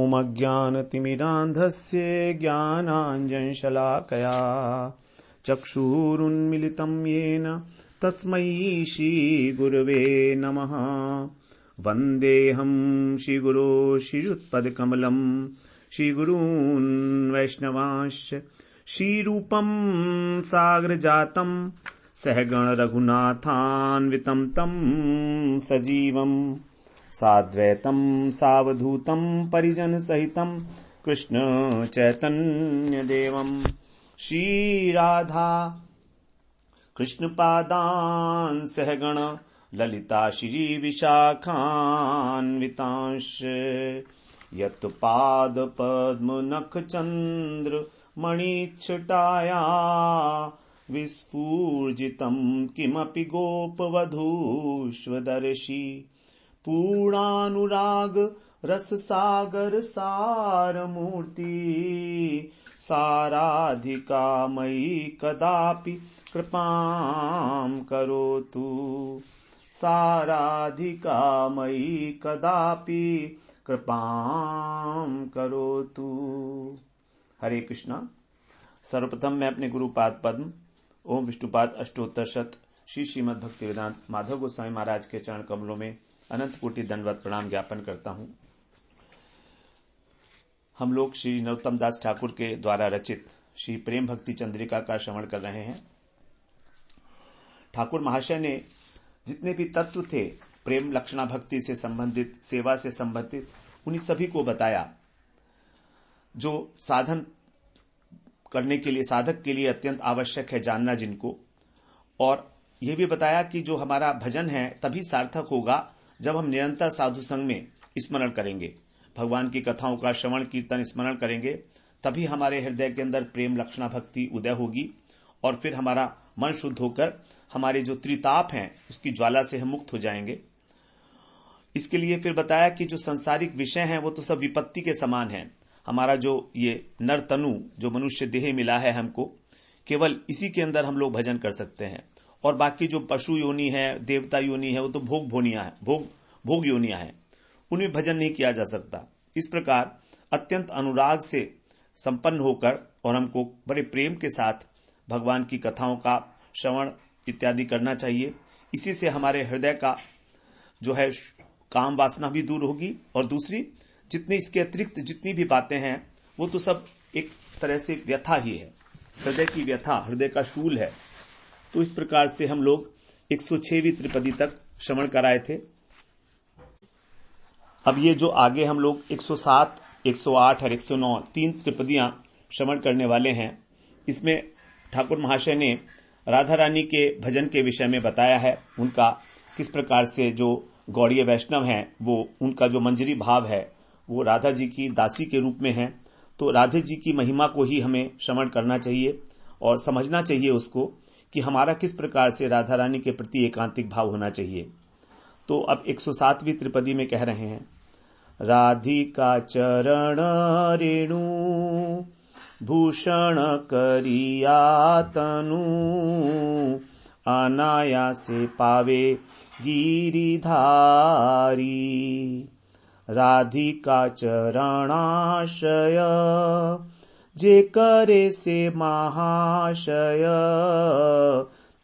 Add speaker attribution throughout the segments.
Speaker 1: ओमज्ञानतिमिरान्धस्य ज्ञानाञ्जनशलाकया चक्षुरुन्मिलितं येन तस्मै श्रीगुरवे नमः। वन्देऽहं श्रीगुरो श्रीयुत्पदकमलं श्रीगुरून् वैष्णवांश्च श्रीरूपं सागरजातं सहगण रघुनाथान्वितं तं सजीवम् साद्वैतं सावधूतं परिजन सहितं कृष्ण चैतन्य देवं श्रीराधा कृष्ण पादान् सहगण ललिता श्री विशाखान्वितांश यत् पाद पद्म नख चंद्र मणिच्छटाया विस्फूर्जितं किमपि गोपवधूष्वदर्शी पूर्णानुराग रस सागर सारमूर्ति साराधिका मयि कदापि कृपां करोतु साराधिका मयि कदापि कृपां करोतु। हरे कृष्णा। सर्वप्रथम मैं अपने गुरुपाद पद्म ओम विष्णुपाद अष्टोत्तर शत श्री श्रीमद् भक्तिवेदांत माधव गोस्वामी महाराज के चरण कमलों में अनंत कोटि दंडवत प्रणाम ज्ञापन करता हूं। हम लोग श्री नरोत्तम दास ठाकुर के द्वारा रचित श्री प्रेम भक्ति चंद्रिका का श्रवण कर रहे हैं। ठाकुर महाशय ने जितने भी तत्व थे प्रेम लक्षणा भक्ति से संबंधित, सेवा से संबंधित, उन्हीं सभी को बताया जो साधन करने के लिए, साधक के लिए अत्यंत आवश्यक है जानना जिनको। और यह भी बताया कि जो हमारा भजन है तभी सार्थक होगा जब हम निरंतर साधु संग में स्मरण करेंगे, भगवान की कथाओं का श्रवण कीर्तन स्मरण करेंगे, तभी हमारे हृदय के अंदर प्रेम लक्षणा भक्ति उदय होगी और फिर हमारा मन शुद्ध होकर हमारे जो त्रिताप हैं उसकी ज्वाला से हम मुक्त हो जाएंगे। इसके लिए फिर बताया कि जो सांसारिक विषय हैं वो तो सब विपत्ति के समान हैं। हमारा जो ये नर तनु, जो मनुष्य देह मिला है हमको, केवल इसी के अंदर हम लोग भजन कर सकते हैं और बाकी जो पशु योनि है, देवता योनि है, वो तो भोग भोनिया है, भोग योनिया है, उनमें भजन नहीं किया जा सकता। इस प्रकार अत्यंत अनुराग से संपन्न होकर और हमको बड़े प्रेम के साथ भगवान की कथाओं का श्रवण इत्यादि करना चाहिए। इसी से हमारे हृदय का जो है काम वासना भी दूर होगी और दूसरी जितनी इसके अतिरिक्त जितनी भी बातें हैं वो तो सब एक तरह से व्यथा ही है, हृदय की व्यथा, हृदय का शूल है। तो इस प्रकार से हम लोग 106वीं त्रिपदी तक श्रवण कराए थे। अब ये जो आगे हम लोग 107, 108 और 109 तीन त्रिपदियां श्रवण करने वाले हैं, इसमें ठाकुर महाशय ने राधा रानी के भजन के विषय में बताया है, उनका किस प्रकार से जो गौड़ीय वैष्णव हैं वो उनका जो मंजरी भाव है वो राधा जी की दासी के रूप में है। तो राधे जी की महिमा को ही हमें श्रवण करना चाहिए और समझना चाहिए उसको कि हमारा किस प्रकार से राधा रानी के प्रति एकांतिक भाव होना चाहिए। तो अब 107वीं त्रिपदी में कह रहे हैं, राधिका चरण रेणु भूषण करिया तनु अनायासे पावे गिरिधारी। राधिका चरणाशय जे करे से महाशय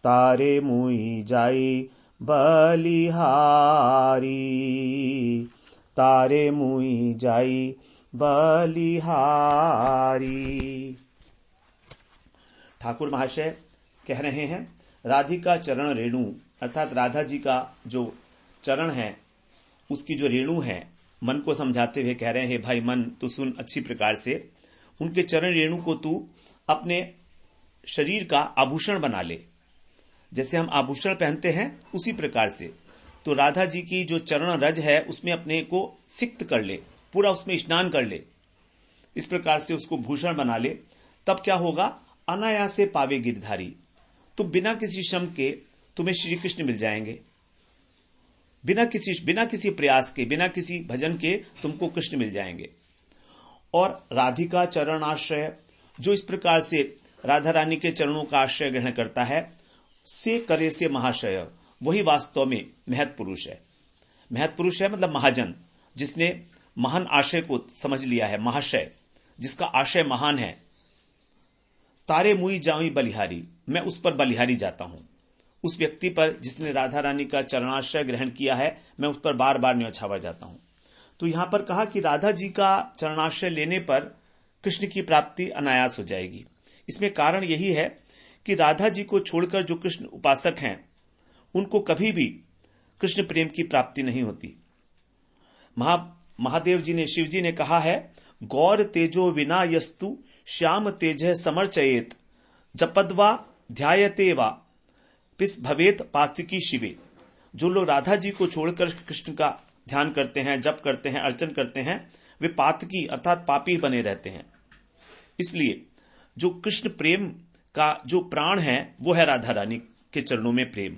Speaker 1: तारे मुई जाई बलिहारी, तारे मुई जाई बलिहारी। ठाकुर महाशय कह रहे हैं राधिका चरण रेणु अर्थात राधा जी का जो चरण है उसकी जो रेणु है, मन को समझाते हुए कह रहे हैं भाई मन तू सुन अच्छी प्रकार से, उनके चरण रेणु को तू अपने शरीर का आभूषण बना ले। जैसे हम आभूषण पहनते हैं उसी प्रकार से तो राधा जी की जो चरण रज है उसमें अपने को सिक्त कर ले, पूरा उसमें स्नान कर ले, इस प्रकार से उसको भूषण बना ले। तब क्या होगा, अनायास से पावे गिरधारी, तो बिना किसी श्रम के तुम्हें श्री कृष्ण मिल जाएंगे, बिना किसी प्रयास के, बिना किसी भजन के तुमको कृष्ण मिल जाएंगे। और राधिका चरण आश्रय, जो इस प्रकार से राधा रानी के चरणों का आश्रय ग्रहण करता है, से करे से महाशय, वही वास्तव में महत पुरुष है। महत पुरुष है मतलब महाजन, जिसने महान आशय को समझ लिया है, महाशय, जिसका आशय महान है, तारे मुई जाऊं बलिहारी, मैं उस पर बलिहारी जाता हूं। उस व्यक्ति पर जिसने राधा रानी का चरणाश्रय ग्रहण किया है, मैं उस पर बार बार न्यौछावर जाता हूं। तो यहां पर कहा कि राधा जी का चरणाश्रय लेने पर कृष्ण की प्राप्ति अनायास हो जाएगी। इसमें कारण यही है कि राधा जी को छोड़कर जो कृष्ण उपासक हैं, उनको कभी भी कृष्ण प्रेम की प्राप्ति नहीं होती। महादेव जी ने, शिव जी ने कहा है, गौर तेजो विना यस्तु श्याम तेज समर्चयेत जपद्वा ध्यायते वा पिस भवेत पास्तिकी शिवे। जो लोग राधा जी को छोड़कर कृष्ण का ध्यान करते हैं, जप करते हैं, अर्चन करते हैं, वे पातकी अर्थात पापी बने रहते हैं। इसलिए जो कृष्ण प्रेम का जो प्राण है वो है राधा रानी के चरणों में प्रेम।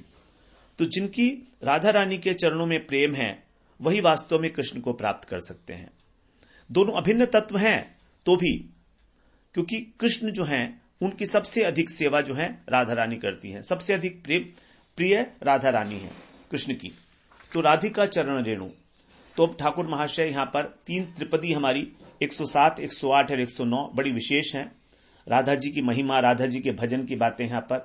Speaker 1: तो जिनकी राधा रानी के चरणों में प्रेम है वही वास्तव में कृष्ण को प्राप्त कर सकते हैं। दोनों अभिन्न तत्व हैं तो भी, क्योंकि कृष्ण जो हैं उनकी सबसे अधिक सेवा जो है राधा रानी करती हैं, सबसे अधिक प्रिय राधा रानी है कृष्ण की। तो राधिका चरण रेणु। तो अब ठाकुर महाशय यहां पर 3 त्रिपदी हमारी 107, 108 और 109 बड़ी विशेष हैं। राधा जी की महिमा, राधा जी के भजन की बातें यहां पर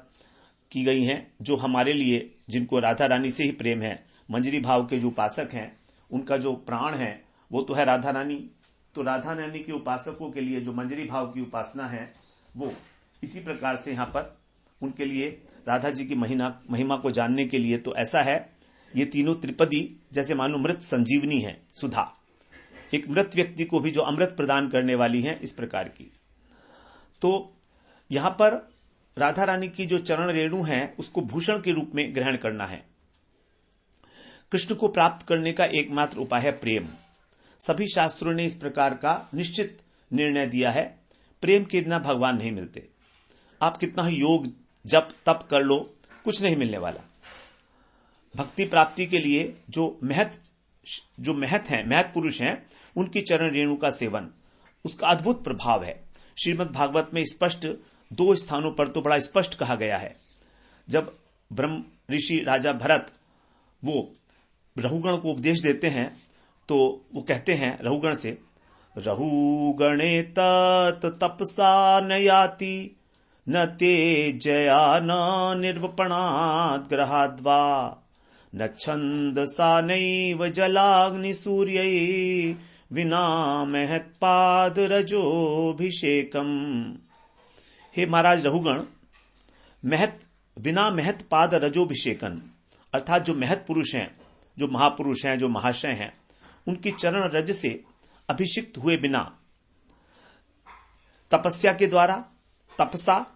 Speaker 1: की गई हैं, जो हमारे लिए, जिनको राधा रानी से ही प्रेम है, मंजरी भाव के जो उपासक हैं, उनका जो प्राण है वो तो है राधा रानी। तो राधा रानी के उपासकों के लिए जो मंजरी भाव की उपासना है, वो इसी प्रकार से यहां पर उनके लिए राधा जी की महिमा को जानने के लिए तो ऐसा है, ये तीनों त्रिपदी जैसे मानो मृत संजीवनी है, सुधा, एक मृत व्यक्ति को भी जो अमृत प्रदान करने वाली है, इस प्रकार की। तो यहां पर राधा रानी की जो चरण रेणु है उसको भूषण के रूप में ग्रहण करना है। कृष्ण को प्राप्त करने का एकमात्र उपाय है प्रेम। सभी शास्त्रों ने इस प्रकार का निश्चित निर्णय दिया है, प्रेम के बिना भगवान नहीं मिलते। आप कितना ही योग जप तप कर लो, कुछ नहीं मिलने वाला। भक्ति प्राप्ति के लिए जो महत पुरुष हैं, उनकी चरण रेणु का सेवन, उसका अद्भुत प्रभाव है। श्रीमद् भागवत में स्पष्ट 2 स्थानों पर तो बड़ा स्पष्ट कहा गया है। जब ब्रह्म ऋषि राजा भरत वो रहुगण को उपदेश देते हैं, तो वो कहते हैं रहुगण से, रहुगणे तत् तपसा न याति न तेजया न निर्वपणात् ग्रहाद्वा न छंदसा नैव जलाग्नि सूर्यै विना महत्पाद रजोभिषेकम। हे महाराज रहुगण, बिना महत्पाद रजोभिषेकन, अर्थात जो महत पुरुष हैं, जो महापुरुष हैं, जो महाशय हैं, उनकी चरण रज से अभिषिक्त हुए बिना तपस्या के द्वारा, तपसा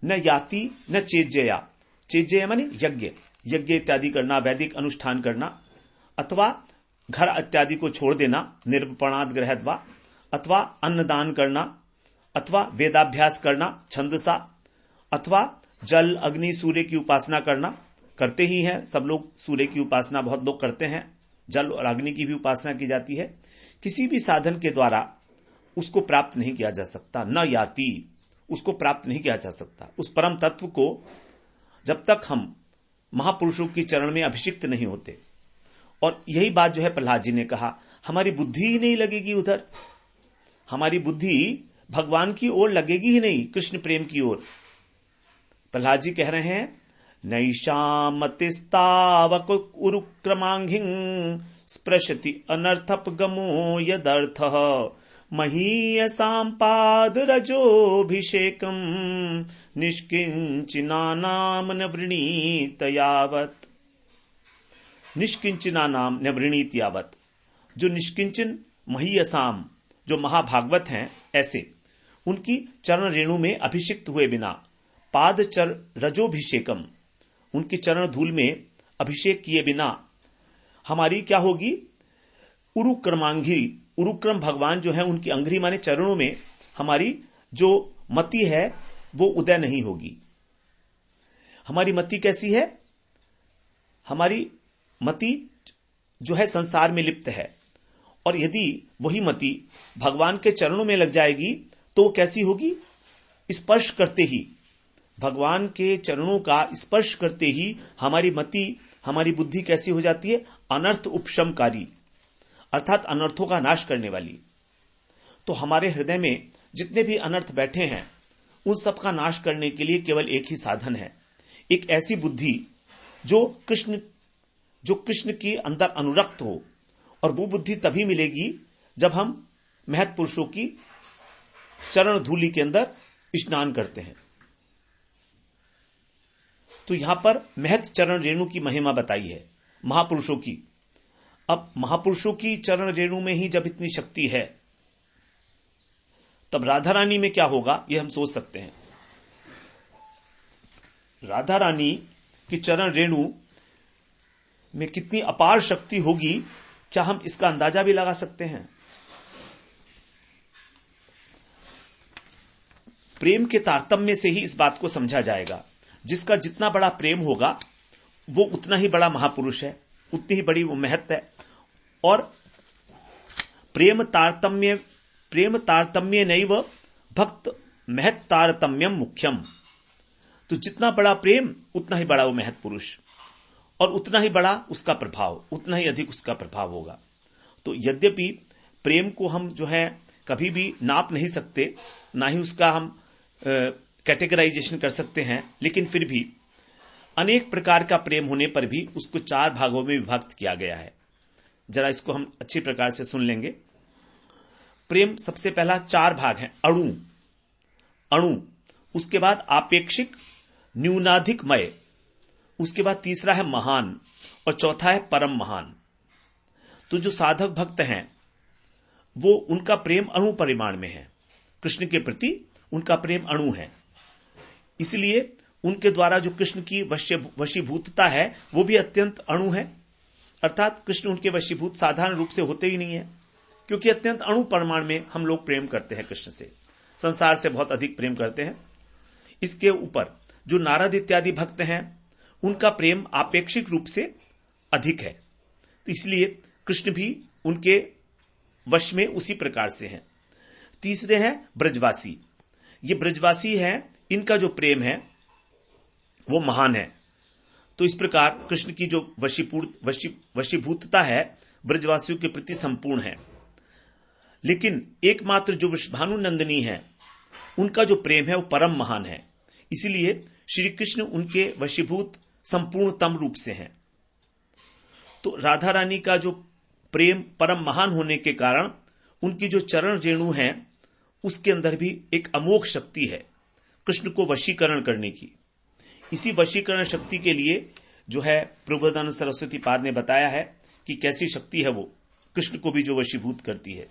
Speaker 1: न याति न चेज्जया, चेज्जया माने यज्ञ इत्यादि करना, वैदिक अनुष्ठान करना, अथवा घर इत्यादि को छोड़ देना, निर्वपणात् ग्रहद्वा, अथवा अन्नदान करना, अथवा वेदाभ्यास करना छंदसा, अथवा जल अग्नि सूर्य की उपासना करना, करते ही हैं सब लोग, सूर्य की उपासना बहुत लोग करते हैं, जल और अग्नि की भी उपासना की जाती है। किसी भी साधन के द्वारा उसको प्राप्त नहीं किया जा सकता, न याति, उसको प्राप्त नहीं किया जा सकता। उस परम तत्व को जब तक हम महापुरुषों की चरण में अभिषिक्त नहीं होते। और यही बात जो है प्रहलाद जी ने कहा, हमारी बुद्धि ही नहीं लगेगी उधर, हमारी बुद्धि भगवान की ओर लगेगी ही नहीं, कृष्ण प्रेम की ओर। प्रहलाद जी कह रहे हैं, नैषामतिस्तावक उरुक्रमांघिं स्पृशति अनर्थपगमो यदर्थः महीयसां पाद रजोभिषेकं निष्किंचिनानाम न वृणीत यावत्। निष्किंचनानाम न वृणीत यावत्, जो निष्किंचन महीयसाम, जो महाभागवत हैं, ऐसे उनकी चरण रेणु में अभिषिक्त हुए बिना, पाद चर रजोभिषेकम, उनकी चरण धूल में अभिषेक किए बिना हमारी क्या होगी, उरुक्रमांघी, उरुक्रम भगवान जो है उनकी अंघ्री माने चरणों में हमारी जो मति है वो उदय नहीं होगी। हमारी मति कैसी है, हमारी मति जो है संसार में लिप्त है, और यदि वही मति भगवान के चरणों में लग जाएगी तो कैसी होगी, स्पर्श करते ही, भगवान के चरणों का स्पर्श करते ही हमारी मति, हमारी बुद्धि कैसी हो जाती है, अनर्थ उपशमकारी, अर्थात अनर्थों का नाश करने वाली। तो हमारे हृदय में जितने भी अनर्थ बैठे हैं उन सब का नाश करने के लिए केवल एक ही साधन है, एक ऐसी बुद्धि जो कृष्ण के अंदर अनुरक्त हो। और वो बुद्धि तभी मिलेगी जब हम महत् पुरुषों की चरण धूलि के अंदर स्नान करते हैं। तो यहां पर महत् चरण रेणु की महिमा बताई है महापुरुषों की। अब महापुरुषों की चरण रेणु में ही जब इतनी शक्ति है, तब राधा रानी में क्या होगा यह हम सोच सकते हैं। राधा रानी की चरण रेणु में कितनी अपार शक्ति होगी, क्या हम इसका अंदाजा भी लगा सकते हैं? प्रेम के तारतम्य से ही इस बात को समझा जाएगा। जिसका जितना बड़ा प्रेम होगा वो उतना ही बड़ा महापुरुष है, उतनी ही बड़ी वो महत्व है। और प्रेम तारतम्य नैव भक्त महत् तारतम्यम मुख्यम। तो जितना बड़ा प्रेम उतना ही बड़ा वो महत् पुरुष, और उतना ही बड़ा उसका प्रभाव, उतना ही अधिक उसका प्रभाव होगा। तो यद्यपि प्रेम को हम जो है कभी भी नाप नहीं सकते, ना ही उसका हम कैटेगराइजेशन कर सकते हैं, लेकिन फिर भी अनेक प्रकार का प्रेम होने पर भी उसको 4 भागों में विभक्त किया गया है। जरा इसको हम अच्छी प्रकार से सुन लेंगे। प्रेम सबसे पहला 4 भाग है। अणु, उसके बाद आपेक्षिक, न्यूनाधिकमय, उसके बाद तीसरा है महान, और चौथा है परम महान। तो जो साधक भक्त हैं वो उनका प्रेम अणु परिमाण में है, कृष्ण के प्रति उनका प्रेम अणु है। इसलिए उनके द्वारा जो कृष्ण की वशीभूतता है वो भी अत्यंत अणु है। अर्थात कृष्ण उनके वशीभूत साधारण रूप से होते ही नहीं है, क्योंकि अत्यंत अणु परिमाण में हम लोग प्रेम करते हैं कृष्ण से, संसार से बहुत अधिक प्रेम करते हैं। इसके ऊपर जो नारद इत्यादि भक्त हैं उनका प्रेम आपेक्षिक रूप से अधिक है, तो इसलिए कृष्ण भी उनके वश में उसी प्रकार से हैं। तीसरे हैं ब्रजवासी। ये ब्रजवासी हैं, इनका जो प्रेम है वो महान है। तो इस प्रकार कृष्ण की जो वशीभूतता है ब्रजवासियों के प्रति संपूर्ण है। लेकिन एकमात्र जो वृषभानु नंदिनी है उनका जो प्रेम है वो परम महान है। इसलिए श्री कृष्ण उनके वशीभूत संपूर्णतम रूप से हैं। तो राधा रानी का जो प्रेम परम महान होने के कारण उनकी जो चरण रेणु है उसके अंदर भी एक अमोघ शक्ति है कृष्ण को वशीकरण करने की। इसी वशीकरण शक्ति के लिए जो है प्रबोधानंद सरस्वती पाद ने बताया है कि कैसी शक्ति है वो कृष्ण को भी जो वशीभूत करती है।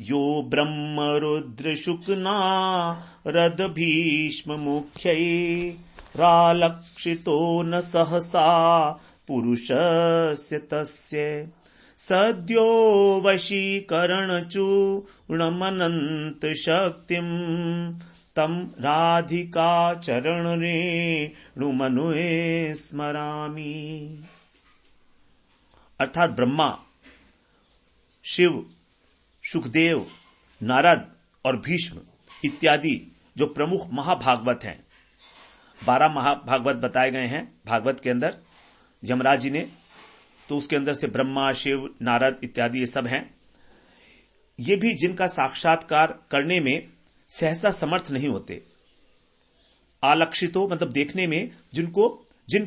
Speaker 1: यो ब्रह्म रुद्र शुक्ना रद भीष्म मुख्यै रालक्षितो न सहसा पुरुषस्य तस्य सद्यो वशीकरण चूर्णमनंत शक्तिम तम राधिका चरण रेणुमनुये स्मरामि। अर्थात ब्रह्मा, शिव, सुखदेव, नारद और भीष्म इत्यादि जो प्रमुख महाभागवत हैं, 12 महाभागवत बताए गए हैं भागवत के अंदर यमराज जी ने, तो उसके अंदर से ब्रह्मा, शिव, नारद इत्यादि ये सब हैं। ये भी जिनका साक्षात्कार करने में सहसा समर्थ नहीं होते। आलक्षितो मतलब देखने में जिन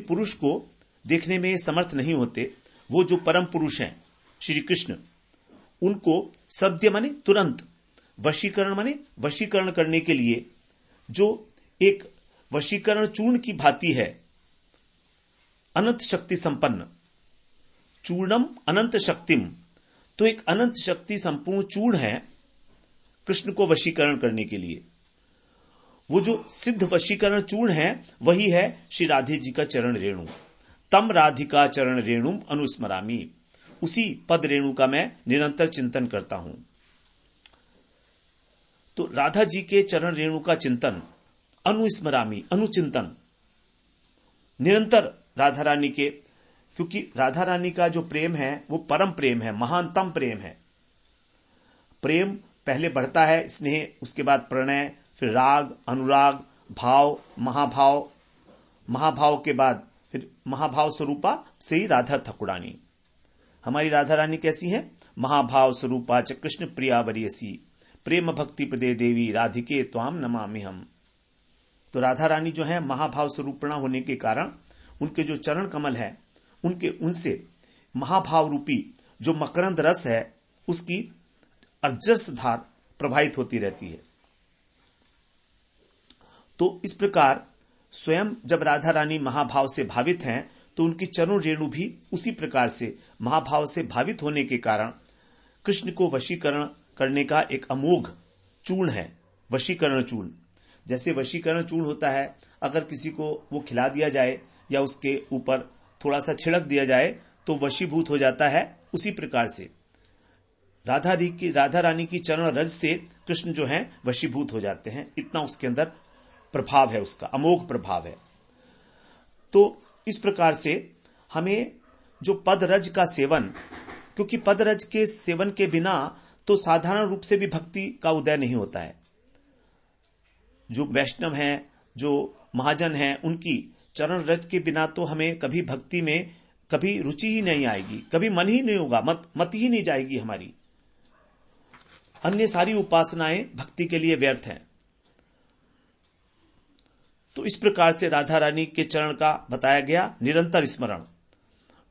Speaker 1: पुरुष को देखने में समर्थ नहीं होते, वो जो परम पुरुष हैं श्री कृष्ण, उनको सद्य माने तुरंत, वशीकरण माने वशीकरण करने के लिए जो एक वशीकरण चूर्ण की भांति है, अनंत शक्ति संपन्न, चूर्णम अनंत शक्तिम, तो एक अनंत शक्ति संपूर्ण चूर्ण है कृष्ण को वशीकरण करने के लिए। वो जो सिद्ध वशीकरण चूर्ण है वही है श्री राधे जी का चरण रेणु। तम राधिका चरण रेणुम अनुस्मरामि, उसी पद रेणु का मैं निरंतर चिंतन करता हूं। तो राधा जी के चरण रेणु का चिंतन, अनुस्मरामि अनुचिंतन, निरंतर राधा रानी के, क्योंकि राधा रानी का जो प्रेम है वो परम प्रेम है, महानतम प्रेम है। प्रेम पहले बढ़ता है स्नेह, उसके बाद प्रणय, फिर राग, अनुराग, भाव, महाभाव, महाभाव के बाद फिर महाभाव स्वरूपा से ही राधा ठकुरानी। हमारी राधा रानी कैसी है? महाभाव स्वरूपा च कृष्ण प्रिया वरीयसी प्रेम भक्ति प्रदे देवी राधिके त्वाम नमामि हम। तो राधा रानी जो है महाभाव स्वरूपणा होने के कारण उनके जो चरण कमल है उनसे महाभाव रूपी जो मकरंद रस है उसकी अजस धार प्रवाहित होती रहती है। तो इस प्रकार स्वयं जब राधा रानी महाभाव से भावित हैं तो उनकी चरण रेणु भी उसी प्रकार से महाभाव से भावित होने के कारण कृष्ण को वशीकरण करने का एक अमोघ चूर्ण है, वशीकरण चूर्ण। जैसे वशीकरण चूर्ण होता है, अगर किसी को वो खिला दिया जाए या उसके ऊपर थोड़ा सा छिड़क दिया जाए तो वशीभूत हो जाता है, उसी प्रकार से राधा रानी की चरण रज से कृष्ण जो है वशीभूत हो जाते हैं। इतना उसके अंदर प्रभाव है, उसका अमोघ प्रभाव है। तो इस प्रकार से हमें जो पद रज का सेवन, क्योंकि पद रज के सेवन के बिना तो साधारण रूप से भी भक्ति का उदय नहीं होता है। जो वैष्णव हैं, जो महाजन हैं, उनकी चरण रज के बिना तो हमें कभी भक्ति में कभी रुचि ही नहीं आएगी, कभी मन ही नहीं होगा, मत ही नहीं जाएगी हमारी। अन्य सारी उपासनाएं भक्ति के लिए व्यर्थ हैं। तो इस प्रकार से राधा रानी के चरण का बताया गया निरंतर स्मरण।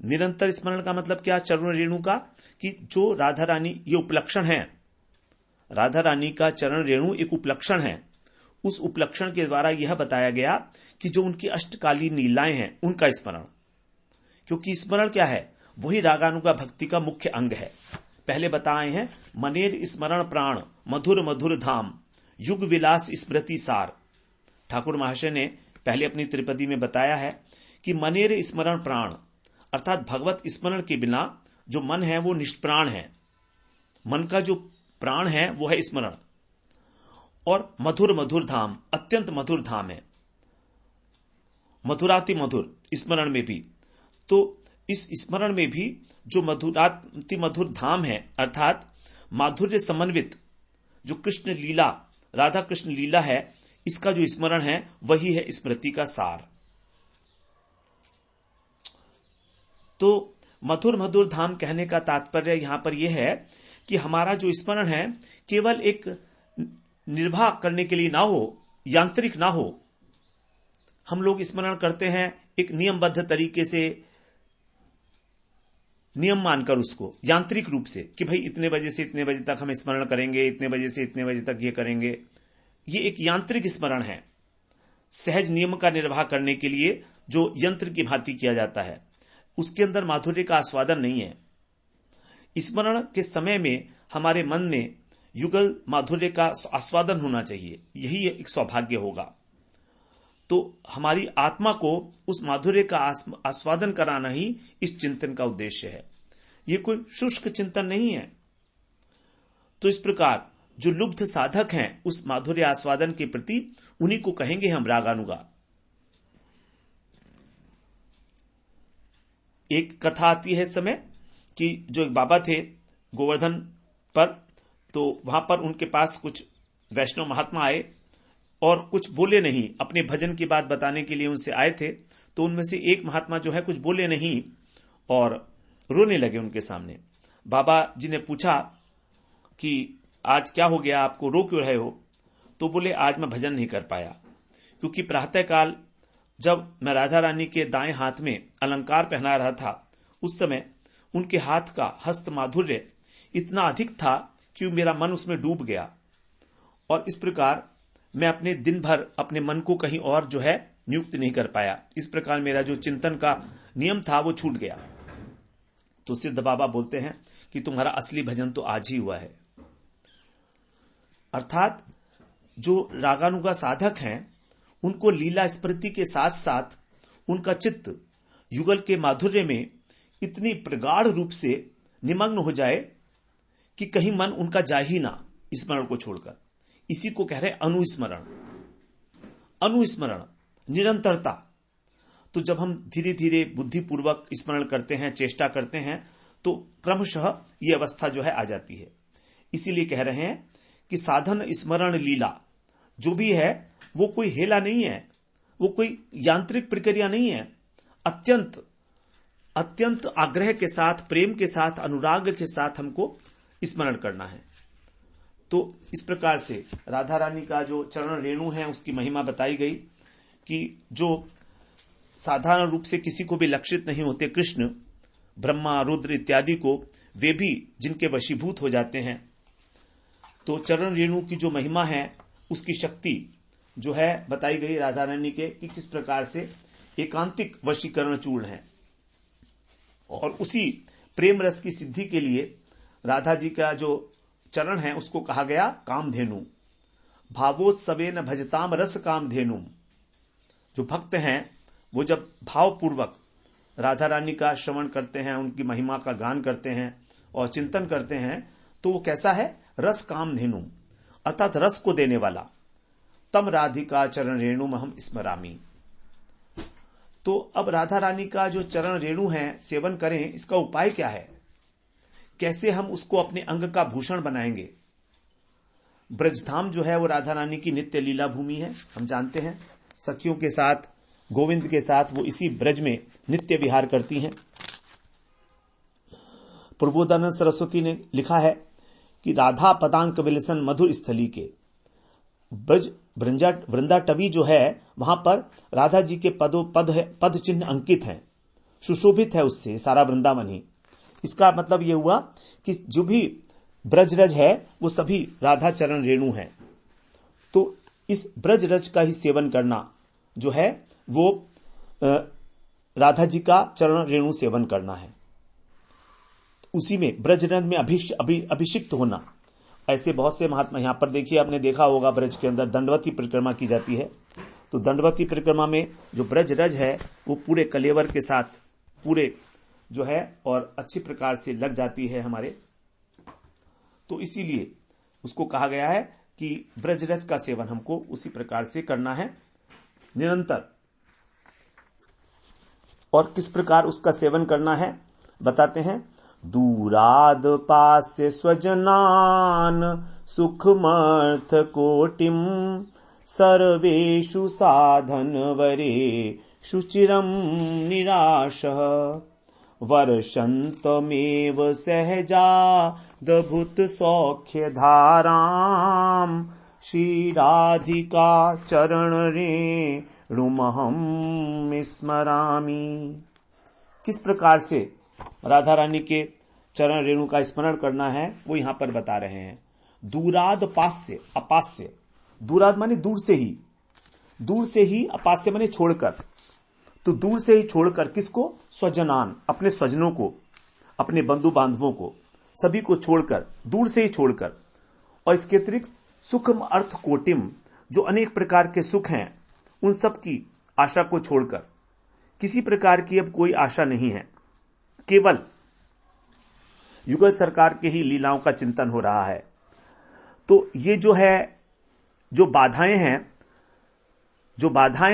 Speaker 1: निरंतर स्मरण का मतलब क्या? चरण रेणु का, कि जो राधा रानी, ये उपलक्षण है, राधा रानी का चरण रेणु एक उपलक्षण है। उस उपलक्षण के द्वारा यह बताया गया कि जो उनकी अष्टकालीन लीलाएं हैं उनका स्मरण, क्योंकि स्मरण क्या है? वही रागानुगा भक्ति का मुख्य अंग है। पहले बताए हैं मनेर स्मरण प्राण मधुर मधुर धाम युग विलास स्मृति सार। ठाकुर महाशय ने पहले अपनी त्रिपदी में बताया है कि मनेर स्मरण प्राण, अर्थात भगवत स्मरण के बिना जो मन है वो निष्प्राण है। मन का जो प्राण है वो है स्मरण। और मधुर मधुर धाम, अत्यंत मधुर धाम है, मधुराति मधुर स्मरण में भी। तो इस स्मरण में भी जो मधुराति मधुर धाम है, अर्थात माधुर्य समन्वित जो कृष्ण लीला, राधा कृष्ण लीला है, इसका जो स्मरण है वही है स्मृति का सार। तो मधुर मधुर धाम कहने का तात्पर्य यहां पर यह है कि हमारा जो स्मरण है केवल एक निर्वाह करने के लिए ना हो, यांत्रिक ना हो। हम लोग स्मरण करते हैं एक नियमबद्ध तरीके से, नियम मानकर उसको यांत्रिक रूप से, कि भाई इतने बजे से इतने बजे तक हम स्मरण करेंगे, इतने बजे से इतने बजे तक ये करेंगे। ये एक यांत्रिक स्मरण है, सहज नियम का निर्वाह करने के लिए जो यंत्र की भांति किया जाता है। उसके अंदर माधुर्य का आस्वादन नहीं है। स्मरण के समय में हमारे मन में युगल माधुर्य का आस्वादन होना चाहिए, यही एक सौभाग्य होगा। तो हमारी आत्मा को उस माधुर्य का आस्वादन कराना ही इस चिंतन का उद्देश्य है। ये कोई शुष्क चिंतन नहीं है। तो इस प्रकार जो लुब्ध साधक हैं उस माधुर्य आस्वादन के प्रति, उन्हीं को कहेंगे हम रागानुगा। एक कथा आती है इस समय कि जो एक बाबा थे गोवर्धन पर, तो वहां पर उनके पास कुछ वैष्णव महात्मा आए और कुछ बोले नहीं, अपने भजन की बात बताने के लिए उनसे आए थे। तो उनमें से एक महात्मा जो है कुछ बोले नहीं और रोने लगे उनके सामने। बाबा जी ने पूछा कि आज क्या हो गया, आपको रो क्यों रहे हो? तो बोले आज मैं भजन नहीं कर पाया, क्योंकि प्रातःकाल जब मैं राधा रानी के दाएं हाथ में अलंकार पहना रहा था, उस समय उनके हाथ का हस्त माधुर्य इतना अधिक था कि मेरा मन उसमें डूब गया, और इस प्रकार मैं अपने दिन भर अपने मन को कहीं और जो है नियुक्त नहीं कर पाया। इस प्रकार मेरा जो चिंतन का नियम था वो छूट गया। तो सिद्ध बाबा बोलते हैं कि तुम्हारा असली भजन तो आज ही हुआ है। अर्थात जो रागानुगा साधक हैं उनको लीला स्मृति के साथ साथ उनका चित्त युगल के माधुर्य में इतनी प्रगाढ़ रूप से निमग्न हो जाए कि कहीं मन उनका जा ही ना स्मरण को छोड़कर। इसी को कह रहे अनुस्मरण, अनुस्मरण निरंतरता। तो जब हम धीरे धीरे बुद्धिपूर्वक स्मरण करते हैं, चेष्टा करते हैं, तो क्रमशः ये अवस्था जो है आ जाती है। इसीलिए कह रहे हैं कि साधन स्मरण लीला जो भी है वो कोई हेला नहीं है, वो कोई यांत्रिक प्रक्रिया नहीं है। अत्यंत अत्यंत आग्रह के साथ, प्रेम के साथ, अनुराग के साथ हमको स्मरण करना है। तो इस प्रकार से राधा रानी का जो चरण रेणु है उसकी महिमा बताई गई कि जो साधारण रूप से किसी को भी लक्षित नहीं होते कृष्ण, ब्रह्मा, रुद्र इत्यादि को, वे भी जिनके वशीभूत हो जाते हैं। तो चरण रेणु की जो महिमा है उसकी शक्ति जो है बताई गई राधा रानी के कि किस प्रकार से एकांतिक वशीकरण चूर्ण है। और उसी प्रेम रस की सिद्धि के लिए राधा जी का जो चरण है उसको कहा गया कामधेनु। भावोत्सवेन भजताम रस कामधेनु। जो भक्त हैं वो जब भावपूर्वक राधा रानी का श्रवण करते हैं, उनकी महिमा का गान करते हैं और चिंतन करते हैं, तो वो कैसा है? रस कामधेनु, अर्थात रस को देने वाला। तम राधिका चरण रेणु महम स्मरामी। तो अब राधा रानी का जो चरण रेणु है सेवन करें, इसका उपाय क्या है? कैसे हम उसको अपने अंग का भूषण बनाएंगे? ब्रजधाम जो है वो राधा रानी की नित्य लीला भूमि है, हम जानते हैं। सखियों के साथ, गोविंद के साथ वो इसी ब्रज में नित्य विहार करती हैं। प्रबोधानंद सरस्वती ने लिखा है कि राधा पदांक विलसन मधुर स्थली के। ब्रज वृंदाटवी जो है वहां पर राधा जी के पद चिन्ह अंकित हैं, सुशोभित है उससे सारा वृंदावन ही। इसका मतलब यह हुआ कि जो भी ब्रजरज है वो सभी राधा चरण रेणु है। तो इस ब्रजरज का ही सेवन करना जो है वो राधा जी का चरण रेणु सेवन करना है। उसी में ब्रजरज में अभिषिक्त होना। ऐसे बहुत से महात्मा, यहां पर देखिए, आपने देखा होगा ब्रज के अंदर दंडवती परिक्रमा की जाती है। तो दंडवती परिक्रमा में जो ब्रजरज है वो पूरे कलेवर के साथ पूरे जो है और अच्छी प्रकार से लग जाती है हमारे। तो इसीलिए उसको कहा गया है कि ब्रजरज का सेवन हमको उसी प्रकार से करना है निरंतर। और किस प्रकार उसका सेवन करना है बताते हैं। दूराद पास्य स्वजनान सुखमर्थ कोटिम सर्वेषु साधन वरेषु चिरम निराशः वर्षन्तमेव सहजा दभुत सौख्य धाराम श्रीराधिका चरण रेणुमहं स्मरामि। किस प्रकार से राधा रानी के चरण रेणु का स्मरण करना है वो यहां पर बता रहे हैं। दूराद पास्य, अपास्य, दूराद माने दूर से ही, अपास्य माने छोड़कर। तो दूर से ही छोड़कर किसको? स्वजनान, अपने स्वजनों को, अपने बंधु बांधवों को, सभी को छोड़कर, दूर से ही छोड़कर। और इसके अतिरिक्त सुखम अर्थ कोटिम, जो अनेक प्रकार के सुख हैं उन सब की आशा को छोड़कर। किसी प्रकार की अब कोई आशा नहीं है, केवल युगल सरकार के ही लीलाओं का चिंतन हो रहा है। तो ये जो है, जो बाधाएं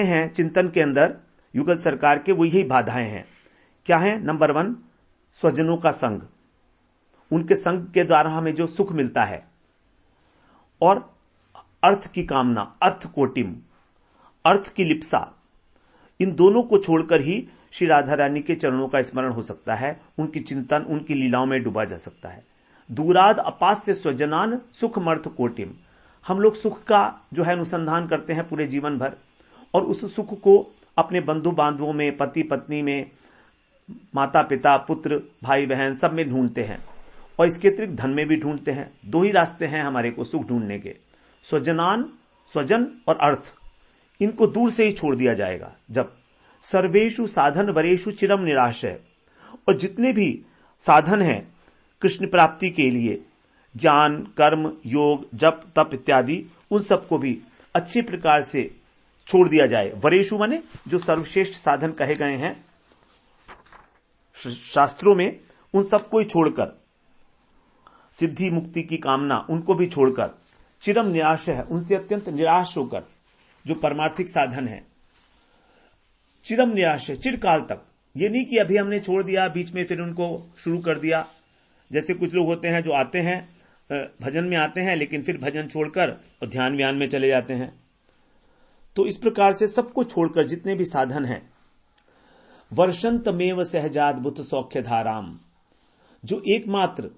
Speaker 1: हैं चिंतन के अंदर युगल सरकार के, वो यही बाधाएं हैं। क्या है? नंबर 1, स्वजनों का संग, उनके संग के द्वारा हमें जो सुख मिलता है, और अर्थ की कामना, अर्थ कोटिम, अर्थ की लिप्सा। इन दोनों को छोड़कर ही श्री राधा रानी के चरणों का स्मरण हो सकता है, उनकी चिंतन, उनकी लीलाओं में डूबा जा सकता है। दूराद अपास्य स्वजनान सुखमर्थ कोटिम। हम लोग सुख का जो है अनुसंधान करते हैं पूरे जीवन भर, और उस सुख को अपने बंधु बांधवों में, पति पत्नी में, माता पिता, पुत्र, भाई बहन सब में ढूंढते हैं, और इसके अतिरिक्त धन में भी ढूंढते हैं। 2 ही रास्ते हैं हमारे को सुख ढूंढने के, स्वजनान, स्वजन और अर्थ। इनको दूर से ही छोड़ दिया जाएगा जब सर्वेषु साधन वरेषु चिरम निराश है। और जितने भी साधन हैं कृष्ण प्राप्ति के लिए, ज्ञान, कर्म, योग, जप, तप इत्यादि, उन सबको भी अच्छी प्रकार से छोड़ दिया जाए। वरेषु माने जो सर्वश्रेष्ठ साधन कहे गए हैं शास्त्रों में, उन सबको ही छोड़कर, सिद्धि मुक्ति की कामना उनको भी छोड़कर, चिरम निराश है, उनसे अत्यंत निराश होकर, जो परमार्थिक साधन है, चिरम निराश है, चिरकाल तक। ये नहीं कि अभी हमने छोड़ दिया, बीच में फिर उनको शुरू कर दिया। जैसे कुछ लोग होते हैं जो आते हैं, भजन में आते हैं, लेकिन फिर भजन छोड़कर और ध्यान व्यान में चले जाते हैं। तो इस प्रकार से सबको छोड़कर जितने भी साधन हैं, वर्षंतमेव सहजाद्भुत सौख्य धाराम, जो एकमात्र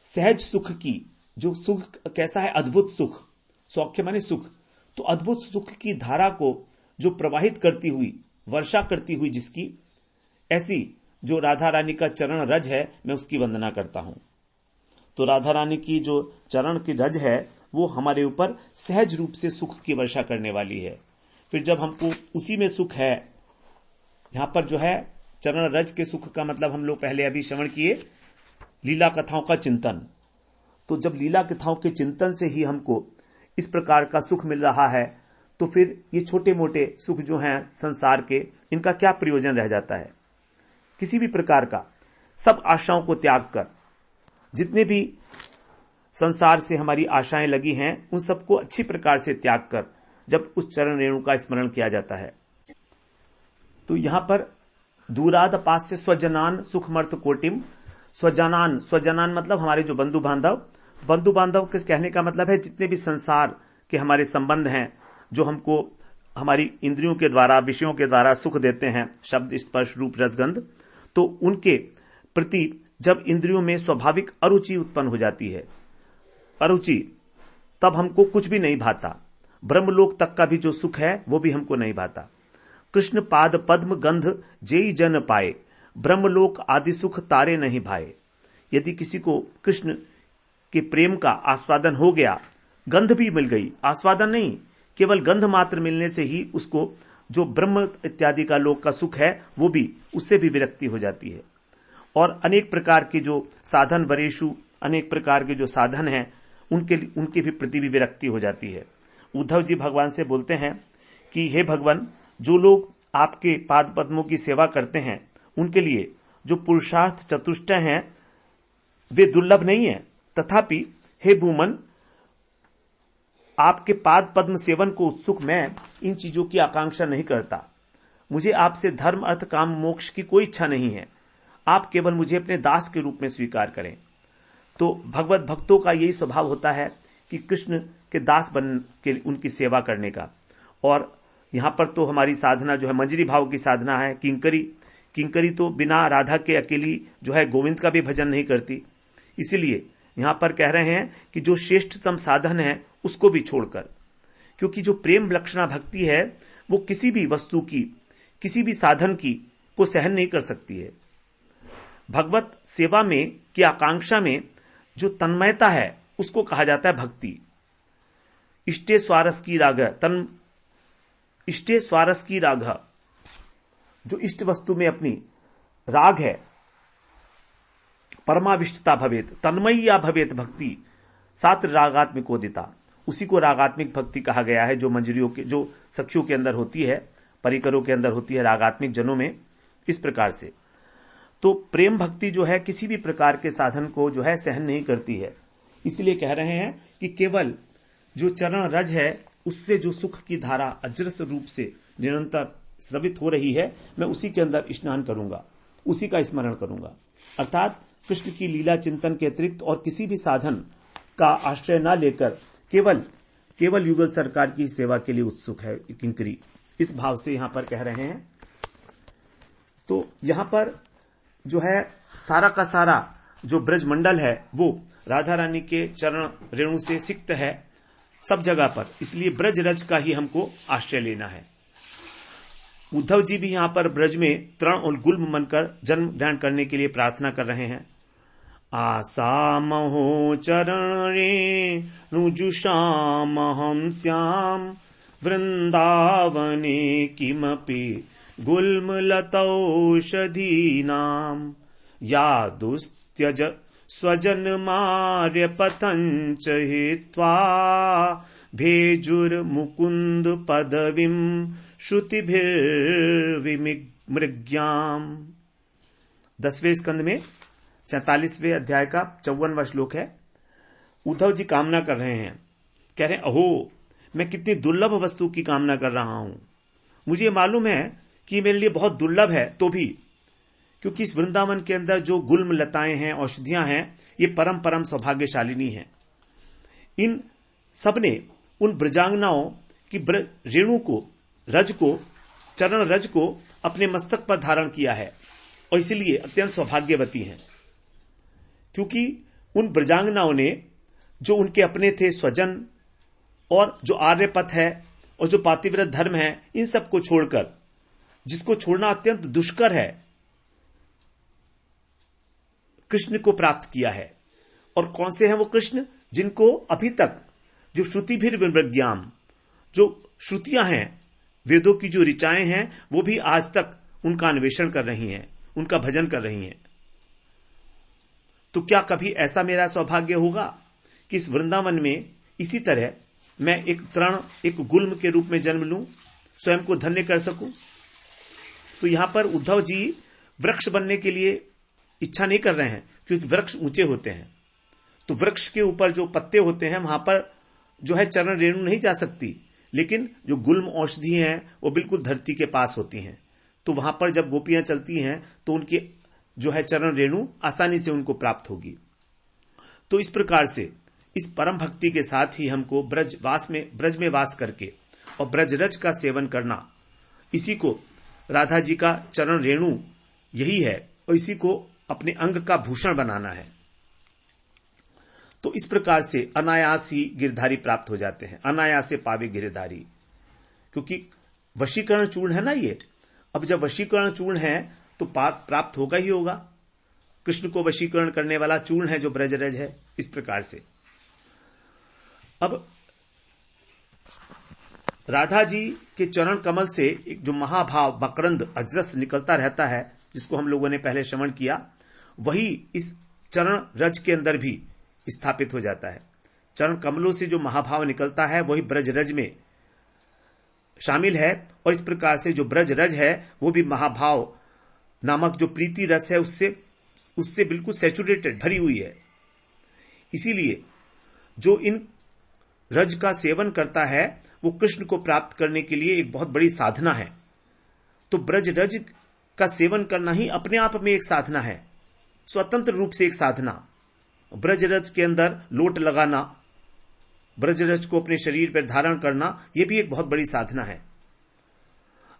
Speaker 1: सहज सुख की, जो सुख कैसा है, अद्भुत सुख, सौख्य माने सुख, तो अद्भुत सुख की धारा को जो प्रवाहित करती हुई, वर्षा करती हुई जिसकी, ऐसी जो राधा रानी का चरण रज है, मैं उसकी वंदना करता हूं। तो राधा रानी की जो चरण की रज है वो हमारे ऊपर सहज रूप से सुख की वर्षा करने वाली है। फिर जब हमको उसी में सुख है, यहां पर जो है चरण रज के सुख का मतलब हम लोग पहले अभी श्रवण किए लीला कथाओं का चिंतन। तो जब लीला कथाओं के चिंतन से ही हमको इस प्रकार का सुख मिल रहा है, तो फिर ये छोटे मोटे सुख जो हैं संसार के, इनका क्या प्रयोजन रह जाता है। किसी भी प्रकार का सब आशाओं को त्याग कर, जितने भी संसार से हमारी आशाएं लगी हैं उन सबको अच्छी प्रकार से त्याग कर जब उस चरण रेणु का स्मरण किया जाता है, तो यहां पर दूराद पास्य स्वजनान सुखमर्थ कोटिम, स्वजनान, स्वजनान मतलब हमारे जो बंधु बांधव के कहने का मतलब है जितने भी संसार के हमारे संबंध हैं, जो हमको हमारी इंद्रियों के द्वारा, विषयों के द्वारा सुख देते हैं, शब्द स्पर्श रूप रसगंध, तो उनके प्रति जब इंद्रियों में स्वाभाविक अरुचि उत्पन्न हो जाती है, अरुचि, तब हमको कुछ भी नहीं भाता। ब्रह्मलोक तक का भी जो सुख है वो भी हमको नहीं भाता। कृष्ण पाद पद्म गंध जेई जन पाए, ब्रह्मलोक आदि सुख तारे नहीं भाए। यदि किसी को कृष्ण के प्रेम का आस्वादन हो गया, गंध भी मिल गई, आस्वादन नहीं, केवल गंध मात्र मिलने से ही उसको जो ब्रह्म इत्यादि का लोक का सुख है वो भी, उससे भी विरक्ति हो जाती है। और अनेक प्रकार के जो साधन वरेशु, अनेक प्रकार के जो साधन हैं उनके भी प्रति भी विरक्ति हो जाती है। उद्धव जी भगवान से बोलते हैं कि हे भगवान, जो लोग आपके पाद पद्मों की सेवा करते हैं उनके लिए जो पुरुषार्थ चतुष्टय हैं वे दुर्लभ नहीं है, तथापि हे भूमन, आपके पाद पद्म सेवन को उत्सुक मैं इन चीजों की आकांक्षा नहीं करता। मुझे आपसे धर्म अर्थ काम मोक्ष की कोई इच्छा नहीं है, आप केवल मुझे अपने दास के रूप में स्वीकार करें। तो भगवत भक्तों का यही स्वभाव होता है कि कृष्ण के दास बन के उनकी सेवा करने का। और यहां पर तो हमारी साधना जो है मंजरी भाव की साधना है। किंकरी तो बिना राधा के अकेली जो है गोविंद का भी भजन नहीं करती। इसीलिए यहां पर कह रहे हैं कि जो श्रेष्ठतम साधन है उसको भी छोड़कर, क्योंकि जो प्रेम लक्षणा भक्ति है वो किसी भी वस्तु की, किसी भी साधन की को सहन नहीं कर सकती है। भगवत सेवा में की आकांक्षा में जो तन्मयता है उसको कहा जाता है भक्ति। इष्टे स्वारस की राग, इष्टे स्वारस की राग, जो इष्ट वस्तु में अपनी राग है, परमाविष्टता भवेत, तन्मय्या भवेत भक्ति, सात रागात्मिकोदिता, उसी को रागात्मिक भक्ति कहा गया है, जो मंजरियों के, जो सखियों के अंदर होती है, परिकरों के अंदर होती है, रागात्मिक जनों में। इस प्रकार से तो प्रेम भक्ति जो है किसी भी प्रकार के साधन को जो है सहन नहीं करती है। इसलिए कह रहे हैं कि केवल जो चरण रज है उससे जो सुख की धारा अजरस रूप से निरंतर स्रवित हो रही है, मैं उसी के अंदर स्नान करूंगा, उसी का स्मरण करूंगा। अर्थात कृष्ण की लीला चिंतन के अतिरिक्त और किसी भी साधन का आश्रय न लेकर केवल युगल सरकार की सेवा के लिए उत्सुक है किंकरी, इस भाव से यहां पर कह रहे हैं। तो यहां पर जो है सारा का सारा जो ब्रज मंडल है वो राधा रानी के चरण रेणु से सिक्त है सब जगह पर, इसलिए ब्रज रज का ही हमको आश्रय लेना है। उद्धव जी भी यहां पर ब्रज में तृण और गुल्म मनकर जन्म ग्रहण करने के लिए प्रार्थना कर रहे हैं। आसामहो चरण रेणु जुषाम हम श्याम, वृंदावने किमपि गुल्मलतौषधीनाम, या दुस्त्यज स्वजनमार्य पतंच हित्वा, भेजुर्मुकुंद पदवीं श्रुतिभिर्विमृग्याम। 10वें स्कंद में 47वें अध्याय का 54वां श्लोक है। उद्धव जी कामना कर रहे हैं, कह रहे हैं अहो, मैं कितनी दुर्लभ वस्तु की कामना कर रहा हूं। मुझे मालूम है कि मेरे लिए बहुत दुर्लभ है, तो भी क्योंकि इस वृंदावन के अंदर जो गुल्म लताएं हैं, औषधियां हैं, ये परम सौभाग्यशालिनी हैं। इन सबने उन ब्रजांगनाओं की रेणु को, रज को चरण रज को अपने मस्तक पर धारण किया है और इसलिए अत्यंत सौभाग्यवती हैं, क्योंकि उन ब्रजांगनाओं ने जो उनके अपने थे स्वजन और जो आर्य पथ है और जो पातिव्रत धर्म है, इन सब को छोड़कर, जिसको छोड़ना अत्यंत दुष्कर है, कृष्ण को प्राप्त किया है। और कौन से हैं वो कृष्ण? जिनको अभी तक जो श्रुतिभिर्विज्ञाम, जो श्रुतियां हैं, वेदों की जो ऋचाएं हैं, वो भी आज तक उनका अन्वेषण कर रही हैं, उनका भजन कर रही हैं। तो क्या कभी ऐसा मेरा सौभाग्य होगा कि इस वृंदावन में इसी तरह मैं एक तृण, एक गुल्म के रूप में जन्म लूं, स्वयं को धन्य कर सकूं? तो यहां पर उद्धव जी वृक्ष बनने के लिए इच्छा नहीं कर रहे हैं, क्योंकि वृक्ष ऊंचे होते हैं। तो वृक्ष के ऊपर जो पत्ते होते हैं, वहां पर जो है चरण रेणु नहीं जा सकती, लेकिन जो गुल्म औषधि हैं वो बिल्कुल धरती के पास होती हैं। तो वहां पर जब गोपियां चलती हैं तो उनकी जो है चरण रेणु आसानी से उनको प्राप्त होगी। तो इस प्रकार से इस परम भक्ति के साथ ही हमको ब्रज में वास करके और ब्रजरज का सेवन करना, इसी को राधा जी का चरण रेणु यही है, और इसी को अपने अंग का भूषण बनाना है। तो इस प्रकार से अनायास ही गिरधारी प्राप्त हो जाते हैं, अनायास से पावे गिरधारी, क्योंकि वशीकरण चूर्ण है ना ये। अब जब वशीकरण चूर्ण है तो प्राप्त होगा ही होगा। कृष्ण को वशीकरण करने वाला चूर्ण है जो ब्रजरज है। इस प्रकार से अब राधा जी के चरण कमल से एक जो महाभाव मकरंद अजरस निकलता रहता है, जिसको हम लोगों ने पहले श्रवण किया, वही इस चरण रज के अंदर भी स्थापित हो जाता है। चरण कमलों से जो महाभाव निकलता है वही ब्रजरज में शामिल है, और इस प्रकार से जो ब्रजरज है वो भी महाभाव नामक जो प्रीति रस है उससे बिल्कुल सैचुरेटेड, भरी हुई है। इसीलिए जो इन रज का सेवन करता है वो कृष्ण को प्राप्त करने के लिए एक बहुत बड़ी साधना है। तो ब्रज रज का सेवन करना ही अपने आप में एक साधना है, स्वतंत्र रूप से एक साधना। ब्रजरज के अंदर लोट लगाना, ब्रजरज को अपने शरीर पर धारण करना, यह भी एक बहुत बड़ी साधना है।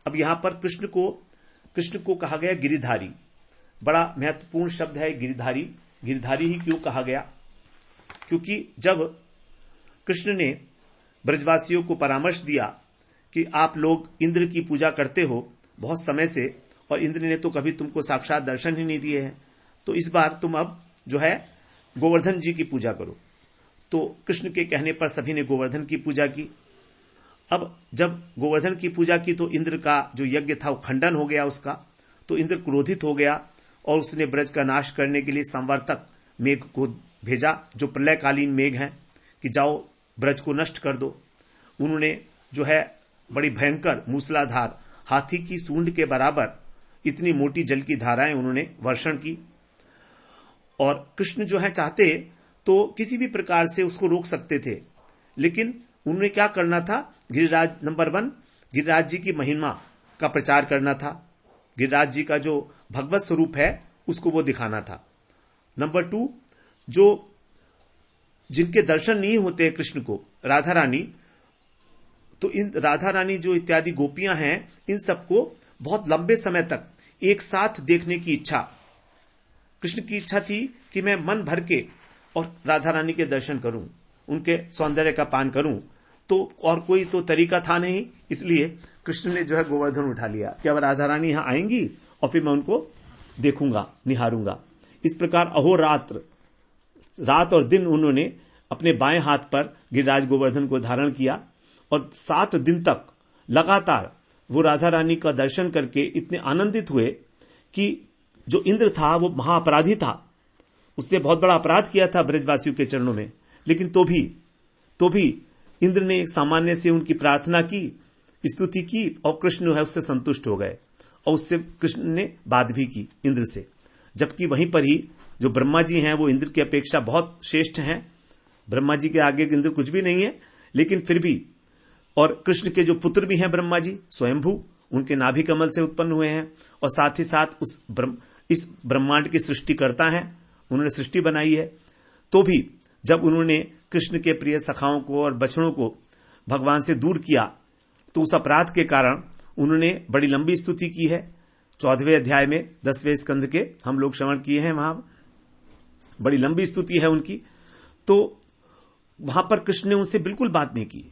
Speaker 1: अब यहां पर कृष्ण को कहा गया गिरिधारी। बड़ा महत्वपूर्ण शब्द है गिरिधारी। गिरिधारी ही क्यों कहा गया? क्योंकि जब कृष्ण ने ब्रजवासियों को परामर्श दिया कि आप लोग इंद्र की पूजा करते हो बहुत समय से, और इंद्र ने तो कभी तुमको साक्षात दर्शन ही नहीं दिए हैं, तो इस बार तुम अब जो है गोवर्धन जी की पूजा करो। तो कृष्ण के कहने पर सभी ने गोवर्धन की पूजा की। अब जब गोवर्धन की पूजा की तो इंद्र का जो यज्ञ था वो खंडन हो गया उसका। तो इंद्र क्रोधित हो गया और उसने ब्रज का नाश करने के लिए संवर्तक मेघ को भेजा, जो प्रलयकालीन मेघ हैं, कि जाओ ब्रज को नष्ट कर दो। उन्होंने जो है बड़ी भयंकर मूसलाधार हाथी की सूंड के बराबर इतनी मोटी जल की धाराएं उन्होंने वर्षण की। और कृष्ण जो है चाहते तो किसी भी प्रकार से उसको रोक सकते थे, लेकिन उन्होंने क्या करना था? गिरिराज नंबर 1 गिरिराज जी की महिमा का प्रचार करना था। गिरिराज जी का जो भगवत स्वरूप है उसको वो दिखाना था। नंबर 2 जो जिनके दर्शन नहीं होते कृष्ण को, राधा रानी, तो इन राधा रानी जो इत्यादि गोपियां हैं, इन सबको बहुत लंबे समय तक एक साथ देखने की इच्छा, कृष्ण की इच्छा थी कि मैं मन भर के और राधा रानी के दर्शन करूं, उनके सौंदर्य का पान करूं। तो और कोई तो तरीका था नहीं, इसलिए कृष्ण ने जो है गोवर्धन उठा लिया कि अब राधा रानी यहां आएंगी और फिर मैं उनको देखूंगा, निहारूंगा। इस प्रकार अहोरात्र, रात और दिन उन्होंने अपने बाएं हाथ पर गिरिराज गोवर्धन को धारण किया, और 7 दिन तक लगातार वो राधा रानी का दर्शन करके इतने आनंदित हुए कि जो इंद्र था वो महाअपराधी था, उसने बहुत बड़ा अपराध किया था ब्रजवासियों के चरणों में, लेकिन तो भी इंद्र ने सामान्य से उनकी प्रार्थना की, स्तुति की, और कृष्ण है उससे संतुष्ट हो गए, और उससे कृष्ण ने बात भी की इंद्र से। जबकि वहीं पर ही जो ब्रह्मा जी हैं वो इंद्र की अपेक्षा बहुत श्रेष्ठ हैं। ब्रह्मा जी के आगे इंद्र कुछ भी नहीं है, लेकिन फिर भी, और कृष्ण के जो पुत्र भी हैं ब्रह्मा जी स्वयंभू, उनके नाभि कमल से उत्पन्न हुए हैं, और साथ ही साथ इस ब्रह्मांड की सृष्टि करता है, उन्होंने सृष्टि बनाई है। तो भी जब उन्होंने कृष्ण के प्रिय सखाओं को और बछड़ों को भगवान से दूर किया, तो उस अपराध के कारण उन्होंने बड़ी लंबी स्तुति की है 14वें अध्याय में 10वें स्कंद के हम लोग श्रवण किए हैं, वहां बड़ी लंबी स्तुति है उनकी। तो वहां पर कृष्ण ने उनसे बिल्कुल बात नहीं की।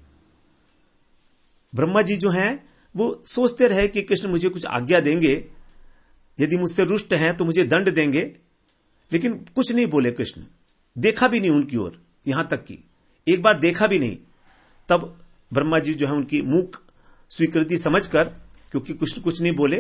Speaker 1: ब्रह्मा जी जो हैं वो सोचते रहे कि कृष्ण मुझे कुछ आज्ञा देंगे, यदि मुझसे रुष्ट हैं तो मुझे दंड देंगे, लेकिन कुछ नहीं बोले कृष्ण, देखा भी नहीं उनकी ओर, यहां तक कि एक बार देखा भी नहीं। तब ब्रह्मा जी जो है उनकी मूक स्वीकृति समझकर, क्योंकि कृष्ण कुछ नहीं बोले,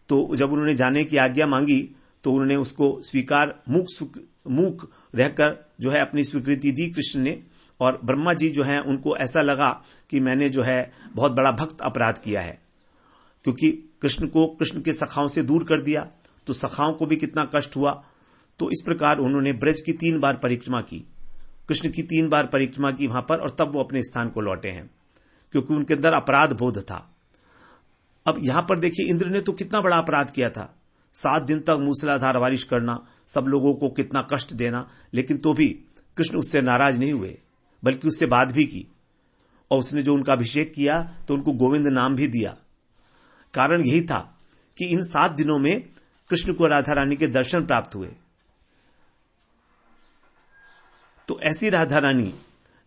Speaker 1: तो जब उन्होंने जाने की आज्ञा मांगी तो उन्होंने उसको स्वीकार मूक रहकर जो है अपनी स्वीकृति दी कृष्ण ने। और ब्रह्मा जी जो है उनको ऐसा लगा कि मैंने जो है बहुत बड़ा भक्त अपराध किया है, क्योंकि कृष्ण को कृष्ण के सखाओं से दूर कर दिया, तो सखाओं को भी कितना कष्ट हुआ। तो इस प्रकार उन्होंने ब्रज की 3 बार परिक्रमा की, कृष्ण की 3 बार परिक्रमा की वहां पर, और तब वो अपने स्थान को लौटे हैं, क्योंकि उनके अंदर अपराध बोध था। अब यहां पर देखिए इंद्र ने तो कितना बड़ा अपराध किया था, 7 दिन तक मूसलाधार बारिश करना, सब लोगों को कितना कष्ट देना, लेकिन तो भी कृष्ण उससे नाराज नहीं हुए, बल्कि उससे बात भी की, और उसने जो उनका अभिषेक किया तो उनको गोविंद नाम भी दिया। कारण यही था कि इन 7 दिनों में कृष्ण को राधा रानी के दर्शन प्राप्त हुए। तो ऐसी राधा रानी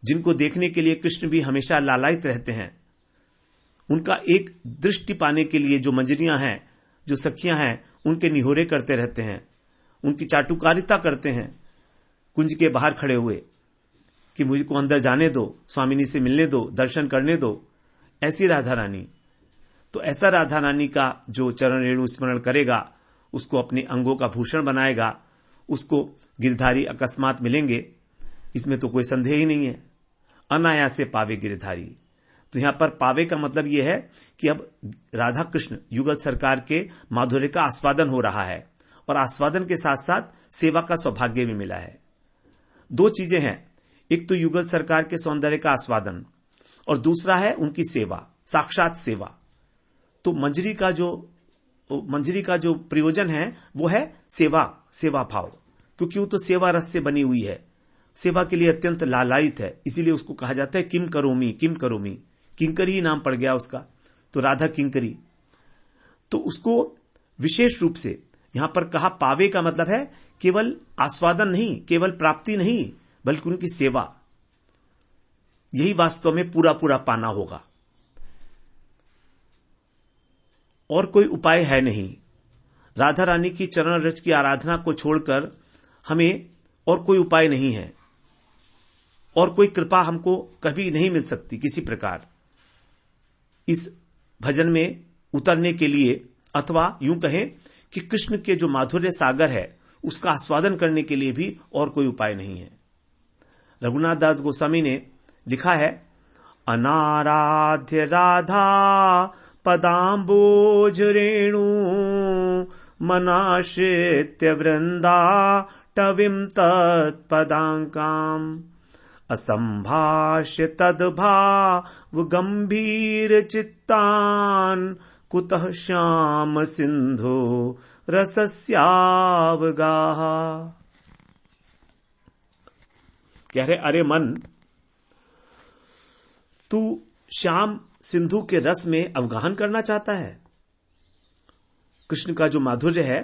Speaker 1: जिनको देखने के लिए कृष्ण भी हमेशा लालायित रहते हैं, उनका एक दृष्टि पाने के लिए जो मंजरियां हैं, जो सखियां हैं, उनके निहोरे करते रहते हैं, उनकी चाटुकारिता करते हैं कुंज के बाहर खड़े हुए कि मुझको अंदर जाने दो, स्वामिनी से मिलने दो, दर्शन करने दो। ऐसी राधा रानी, तो ऐसा राधा रानी का जो चरण रेणु स्मरण करेगा उसको अपने अंगों का भूषण बनाएगा, उसको गिरधारी अकस्मात मिलेंगे, इसमें तो कोई संदेह ही नहीं है। अनायास से पावे गिरधारी, तो यहां पर पावे का मतलब यह है कि अब राधा कृष्ण युगल सरकार के माधुर्य का आस्वादन हो रहा है, और आस्वादन के साथ साथ सेवा का सौभाग्य भी मिला है। 2 चीजें हैं, एक तो युगल सरकार के सौंदर्य का आस्वादन, और दूसरा है उनकी सेवा, साक्षात सेवा। तो मंजरी का जो प्रयोजन है वो है सेवा भाव, क्योंकि वो तो सेवा रस से बनी हुई है, सेवा के लिए अत्यंत लालायित है, इसीलिए उसको कहा जाता है किम करोमी, किंकरी नाम पड़ गया उसका, तो राधा किंकरी। तो उसको विशेष रूप से यहां पर कहा पावे का मतलब है केवल आस्वादन नहीं, केवल प्राप्ति नहीं, बल्कि उनकी सेवा, यही वास्तव में पूरा पाना होगा। और कोई उपाय है नहीं, राधा रानी की चरण रज की आराधना को छोड़कर हमें और कोई उपाय नहीं है, और कोई कृपा हमको कभी नहीं मिल सकती किसी प्रकार इस भजन में उतरने के लिए, अथवा यूं कहें कि कृष्ण के जो माधुर्य सागर है उसका आस्वादन करने के लिए भी और कोई उपाय नहीं है। रघुनाथ दास गोस्वामी ने लिखा है, अनाराध्य राधा पदाम्बोज रेणु मनाश्रित्य वृंदा टविम तत्पदांकाम असंभाष्य तद्भाव गंभीर चित्तान कुतः श्याम सिंधु रसस्यावगाह। कह रहे, अरे मन, तू श्याम सिंधु के रस में अवगाहन करना चाहता है, कृष्ण का जो माधुर्य है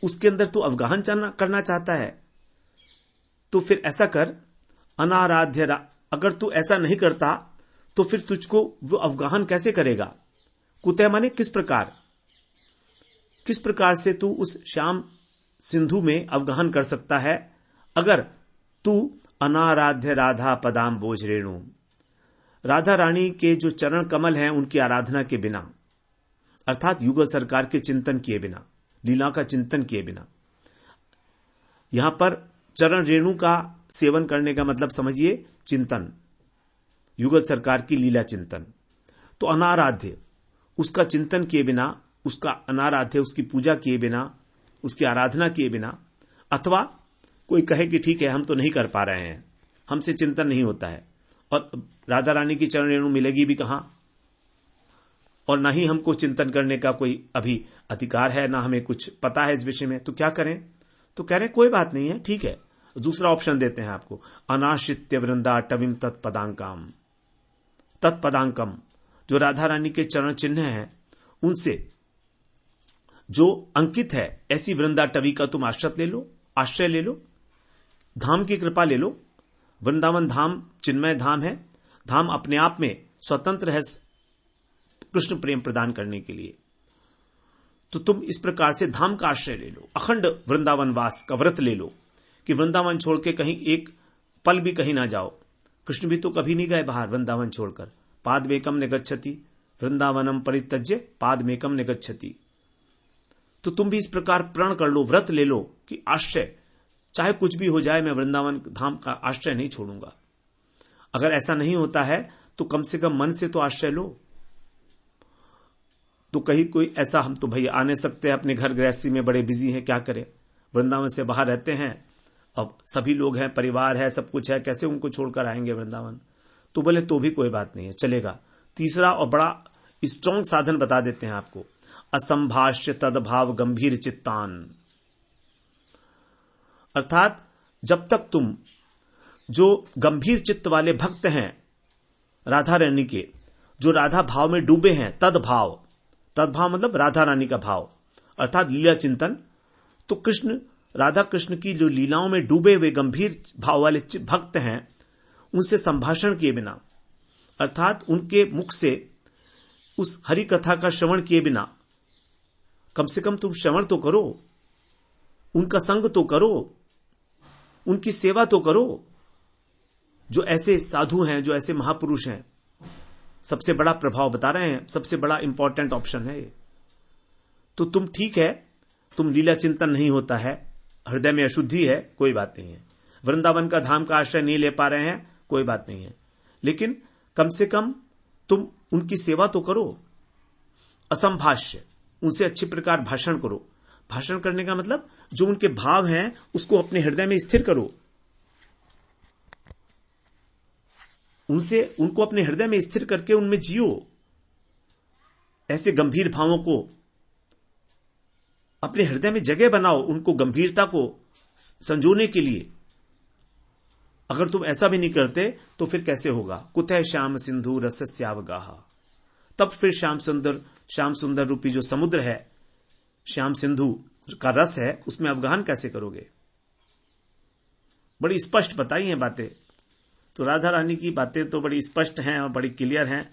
Speaker 1: उसके अंदर तू अवगाहन करना चाहता है, तो फिर ऐसा कर, अनाराध्य अगर तू ऐसा नहीं करता तो फिर तुझको वो अवगाहन कैसे करेगा? कुतः माने किस प्रकार से तू उस श्याम सिंधु में अवगाहन कर सकता है अगर तू अनाराध्य राधा पदाम बोझ रेणु, राधा रानी के जो चरण कमल हैं उनकी आराधना के बिना, अर्थात युगल सरकार के चिंतन किए बिना, लीला का चिंतन किए बिना। यहां पर चरण रेणु का सेवन करने का मतलब समझिए चिंतन, युगल सरकार की लीला चिंतन। तो अनाराध्य, उसका चिंतन किए बिना, उसका अनाराध्य, उसकी पूजा किए बिना, उसकी आराधना किए बिना, अथवा कोई कहे कि ठीक है हम तो नहीं कर पा रहे हैं, हमसे चिंतन नहीं होता है, और राधा रानी की चरण रेणु मिलेगी भी कहां, और ना ही हमको चिंतन करने का कोई अभी अधिकार है, ना हमें कुछ पता है इस विषय में, तो क्या करें? तो कह रहे कोई बात नहीं है, ठीक है, दूसरा ऑप्शन देते हैं आपको, अनाश्रित्य वृंदा टविम तत्पदांकम, जो राधा रानी के चरण चिन्ह हैं उनसे जो अंकित है, ऐसी वृंदाटवी का तुम आश्रय ले लो, धाम की कृपा ले लो। वृंदावन धाम चिन्मय धाम है, धाम अपने आप में स्वतंत्र है कृष्ण प्रेम प्रदान करने के लिए। तो तुम इस प्रकार से धाम का आश्रय ले लो, अखंड वृंदावन वास का व्रत ले लो कि वृंदावन छोड़ के कहीं एक पल भी कहीं ना जाओ। कृष्ण भी तो कभी नहीं गए बाहर वृंदावन छोड़कर। पादमेकम निगच्छति वृंदावनम परित्यज्य पादमेकम निगच्छति। तो तुम भी इस प्रकार प्रण कर लो, व्रत ले लो कि आश्रय चाहे कुछ भी हो जाए, मैं वृंदावन धाम का आश्रय नहीं छोड़ूंगा। अगर ऐसा नहीं होता है तो कम से कम मन से तो आश्रय लो। तो कहीं कोई ऐसा, हम तो भैया आ नहीं सकते, अपने घर गृहस्थी में बड़े बिजी हैं, क्या करें, वृंदावन से बाहर रहते हैं, अब सभी लोग हैं, परिवार है, सब कुछ है, कैसे उनको छोड़कर आएंगे वृंदावन। तो बोले तो भी कोई बात नहीं है, चलेगा। तीसरा और बड़ा स्ट्रॉन्ग साधन बता देते हैं आपको, असंभाष्य तदभाव गंभीर चित्तान। अर्थात जब तक तुम जो गंभीर चित्त वाले भक्त हैं राधा रानी के, जो राधा भाव में डूबे हैं, तदभाव मतलब राधा रानी का भाव अर्थात लीला चिंतन। तो कृष्ण, राधा कृष्ण की जो लीलाओं में डूबे हुए गंभीर भाव वाले भक्त हैं, उनसे संभाषण किए बिना, अर्थात उनके मुख से उस हरि कथा का श्रवण किए बिना, कम से कम तुम श्रवण तो करो, उनका संग तो करो, उनकी सेवा तो करो। जो ऐसे साधु हैं, जो ऐसे महापुरुष हैं, सबसे बड़ा प्रभाव बता रहे हैं, सबसे बड़ा इंपॉर्टेंट ऑप्शन है ये। तो तुम ठीक है, तुम लीला चिंतन नहीं होता है, हृदय में अशुद्धि है, कोई बात नहीं है, वृंदावन का धाम का आश्रय नहीं ले पा रहे हैं, कोई बात नहीं है, लेकिन कम से कम तुम उनकी सेवा तो करो। असंभाष्य, उनसे अच्छी प्रकार भाषण करो। भाषण करने का मतलब जो उनके भाव हैं उसको अपने हृदय में स्थिर करो, उनको अपने हृदय में स्थिर करके उनमें जियो। ऐसे गंभीर भावों को अपने हृदय में जगह बनाओ, उनको गंभीरता को संजोने के लिए। अगर तुम ऐसा भी नहीं करते तो फिर कैसे होगा। कुतः श्याम सिंधु रसस्यावगाह, तब फिर श्याम सुंदर रूपी जो समुद्र है, श्याम सिंधु का रस है, उसमें अवगाहन कैसे करोगे। बड़ी स्पष्ट बताई हैं बातें। तो राधा रानी की बातें तो बड़ी स्पष्ट हैं और बड़ी क्लियर हैं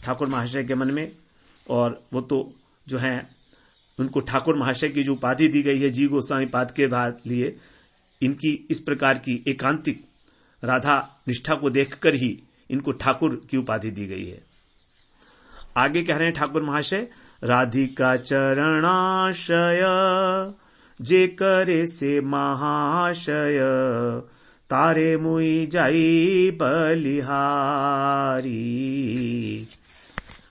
Speaker 1: ठाकुर महाशय के मन में। और वो तो जो हैं, उनको ठाकुर महाशय की जो उपाधि दी गई है जी गोस्वामी पाद के बाद लिए, इनकी इस प्रकार की एकांतिक राधा निष्ठा को देखकर ही इनको ठाकुर की उपाधि दी गई है। आगे कह रहे हैं ठाकुर महाशय, राधिका चरणाशय जे करे से महाशय, तारे मुई जाई बलिहारी।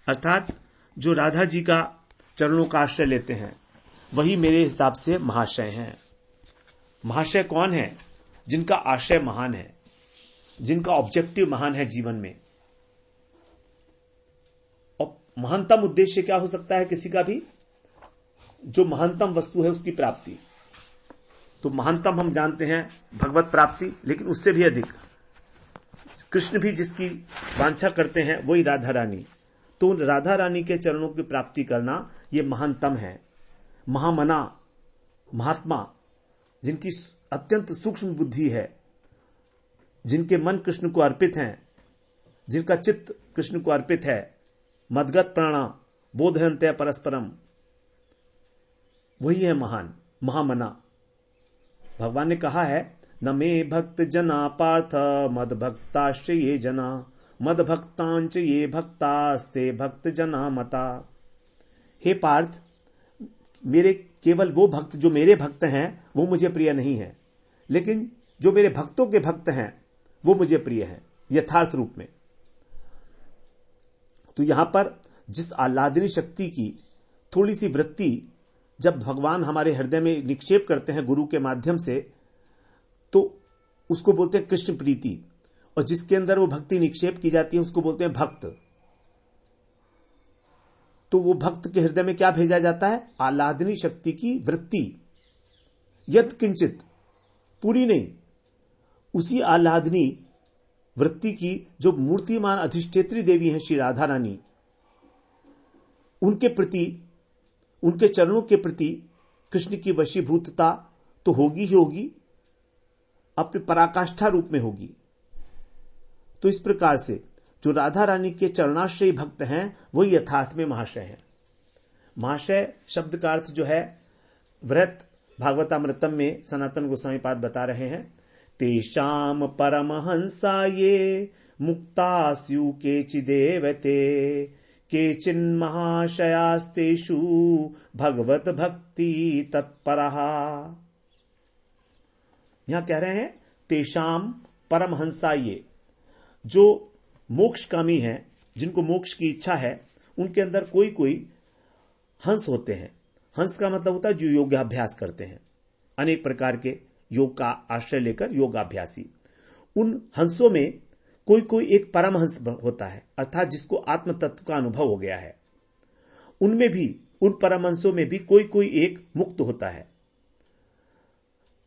Speaker 1: अर्थात जो राधा जी का चरणों का आश्रय लेते हैं वही मेरे हिसाब से महाशय हैं। महाशय कौन है? जिनका आशय महान है, जिनका ऑब्जेक्टिव महान है जीवन में। और महानतम उद्देश्य क्या हो सकता है किसी का भी? जो महानतम वस्तु है उसकी प्राप्ति। तो महानतम हम जानते हैं भगवत प्राप्ति, लेकिन उससे भी अधिक कृष्ण भी जिसकी वांछा करते हैं वही राधा रानी। तो राधा रानी के चरणों की प्राप्ति करना यह महानतम है। महामना, महात्मा, जिनकी अत्यंत सूक्ष्म बुद्धि है, जिनके मन कृष्ण को अर्पित हैं, जिनका चित्त कृष्ण को अर्पित है, मदगत प्राणा बोधयन्ते परस्परम, वही है महान, महामना। भगवान ने कहा है, न मे भक्त जना पार्थ मद भक्ताश्च ये जना, मद भक्तांच ये भक्तास्ते भक्त जना मता। हे पार्थ, मेरे केवल वो भक्त जो मेरे भक्त हैं वो मुझे प्रिय नहीं है, लेकिन जो मेरे भक्तों के भक्त हैं वो मुझे प्रिय है यथार्थ रूप में। तो यहां पर जिस आह्लादनी शक्ति की थोड़ी सी वृत्ति जब भगवान हमारे हृदय में निक्षेप करते हैं गुरु के माध्यम से, तो उसको बोलते हैं कृष्ण प्रीति। और जिसके अंदर वो भक्ति निक्षेप की जाती है उसको बोलते हैं भक्त। तो वो भक्त के हृदय में क्या भेजा जाता है? आह्लादनी शक्ति की वृत्ति, यत् किंचित, पूरी नहीं, उसी आह्लादनी वृत्ति की जो मूर्तिमान अधिष्ठेत्री देवी हैं श्री राधा रानी, उनके प्रति, उनके चरणों के प्रति कृष्ण की वशीभूतता तो होगी ही होगी, अपने पराकाष्ठा रूप में होगी। तो इस प्रकार से जो राधा रानी के चरणाश्रयी भक्त हैं वही यथार्थ में महाशय हैं। महाशय शब्द का अर्थ जो है, व्रत भागवतामृतम में सनातन गोस्वामी पाद बता रहे हैं, तेषाम परमहंसा ये मुक्ता स्यु केचिदेवते केचिन् महाशयास्तेषु भगवत भक्ति तत्परः। यहां कह रहे हैं तेषाम परमहंसा ये, जो मोक्षकामी हैं, जिनको मोक्ष की इच्छा है, उनके अंदर कोई कोई हंस होते हैं। हंस का मतलब होता है जो योगाभ्यास करते हैं, अनेक प्रकार के योग का आश्रय लेकर योगाभ्यासी। उन हंसों में कोई कोई एक परमहंस होता है, अर्थात जिसको आत्म तत्व का अनुभव हो गया है। उनमें भी, उन परमहंसों में भी कोई कोई एक मुक्त होता है।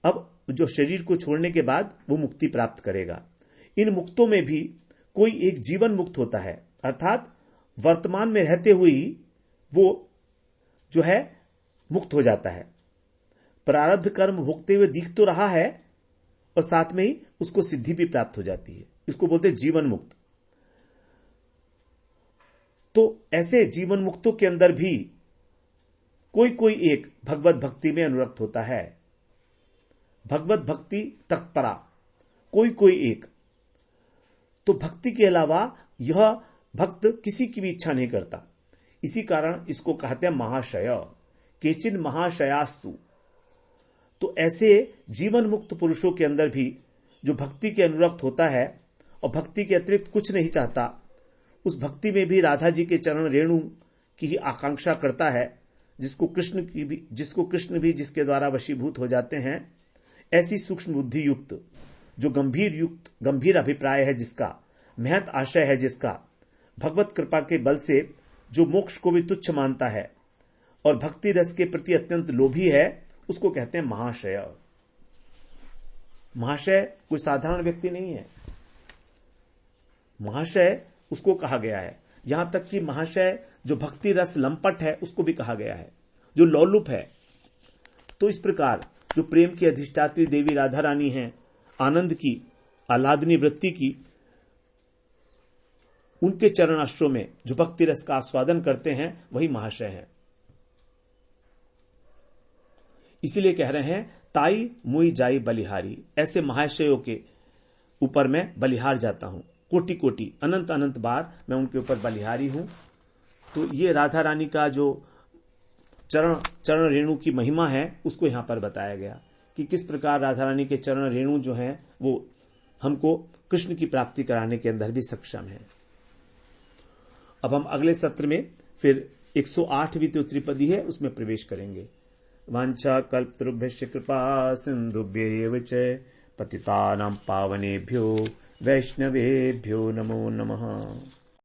Speaker 1: अब जो शरीर को छोड़ने के बाद वो मुक्ति प्राप्त करेगा। इन मुक्तों में भी कोई एक जीवन मुक्त होता है, अर्थात वर्तमान में रहते हुए ही वो जो है मुक्त हो जाता है। प्रारब्ध कर्म भोगते हुए दिख तो रहा है और साथ में ही उसको सिद्धि भी प्राप्त हो जाती है। इसको बोलते हैं जीवन मुक्त। तो ऐसे जीवन मुक्तों के अंदर भी कोई कोई एक भगवत भक्ति में अनुरक्त होता है। भगवत भक्ति तत्परा, कोई कोई एक। तो भक्ति के अलावा यह भक्त किसी की भी इच्छा नहीं करता। इसी कारण इसको कहते हैं महाशय, केचिन महाशयास्तु। तो ऐसे जीवन मुक्त पुरुषों के अंदर भी जो भक्ति के अनुरक्त होता है और भक्ति के अतिरिक्त कुछ नहीं चाहता, उस भक्ति में भी राधा जी के चरण रेणु की ही आकांक्षा करता है, जिसको कृष्ण भी जिसके द्वारा वशीभूत हो जाते हैं। ऐसी सूक्ष्म बुद्धि युक्त, जो गंभीर अभिप्राय है जिसका, महत आशय है जिसका, भगवत कृपा के बल से जो मोक्ष को भी तुच्छ मानता है और भक्ति रस के प्रति अत्यंत लोभी है, उसको कहते हैं महाशय। महाशय कोई साधारण व्यक्ति नहीं है। महाशय उसको कहा गया है। यहां तक कि महाशय जो भक्ति रस लंपट है उसको भी कहा गया है, जो लोलुप है। तो इस प्रकार जो प्रेम की अधिष्ठात्री देवी राधा रानी हैं, आनंद की, आह्लादनी वृत्ति की, उनके चरणाश्रों में जो भक्ति रस का आस्वादन करते हैं वही महाशय हैं। इसीलिए कह रहे हैं ताई मुई जाई बलिहारी। ऐसे महाशयों के ऊपर मैं बलिहार जाता हूं, कोटि कोटि अनंत अनंत बार मैं उनके ऊपर बलिहारी हूं। तो ये राधा रानी का जो चरण रेणु की महिमा है उसको यहां पर बताया गया कि किस प्रकार राधा रानी के चरण रेणु जो हैं वो हमको कृष्ण की प्राप्ति कराने के अंदर भी सक्षम है। अब हम अगले सत्र में फिर 108वीं जो त्रिपदी है उसमें प्रवेश करेंगे। वांछा कल्पतरुभ्यश्च कृपा सिंधुभ्यैव च पतितानां पावनेभ्यो वैष्णवेभ्यो नमो नमः।